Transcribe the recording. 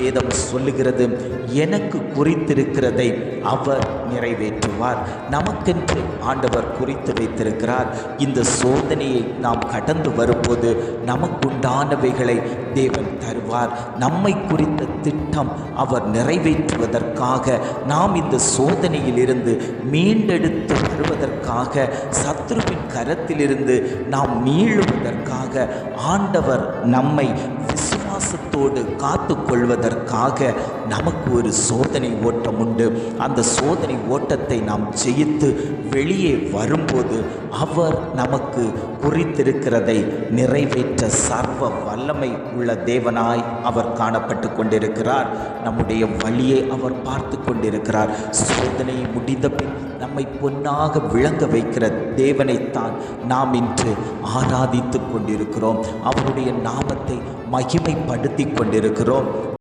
வேதம் சொல்லுகிறது, எனக்கு குறித்திருக்கிறதை அவர் நிறைவேற்றுவார். நமக்கென்று ஆண்டவர் குறித்து வைத்திருக்கிறார். இந்த சோதனையை நாம் கடந்து வரும்போது நமக்குண்டானவைகளை தேவன் தருவார். நம்மை குறித்த திட்டம் அவர் நிறைவேற்றுவதற்காக, நாம் இந்த சோதனையில் இருந்து மீண்டெடுத்து வருவதற்காக, சத்ருவின் கரத்திலிருந்து நாம் மீளுவதற்காக ஆண்டவர் நம்மை விசுவாசத்தோடு காத்து கொள்வதற்காக நமக்கு ஒரு சோதனை ஓட்டம் உண்டு. அந்த சோதனை ஓட்டத்தை நாம் ஜெயித்து வெளியே வரும்போது அவர் நமக்கு குறித்திருக்கிறதை நிறைவேற்ற சர்வ வல்லமை உள்ள தேவனாய் அவர் காணப்பட்டு கொண்டிருக்கிறார். நம்முடைய வழியை அவர் பார்த்து கொண்டிருக்கிறார். சோதனை முடிந்த பின் நம்மை பொன்னாக விளங்க வைக்கிற தேவனைத்தான் நாம் இன்று ஆராதித்து கொண்டிருக்கிறோம். அவருடைய நாமத்தை மகிமைப்படுத்தி கொண்டிருக்கிறோம்.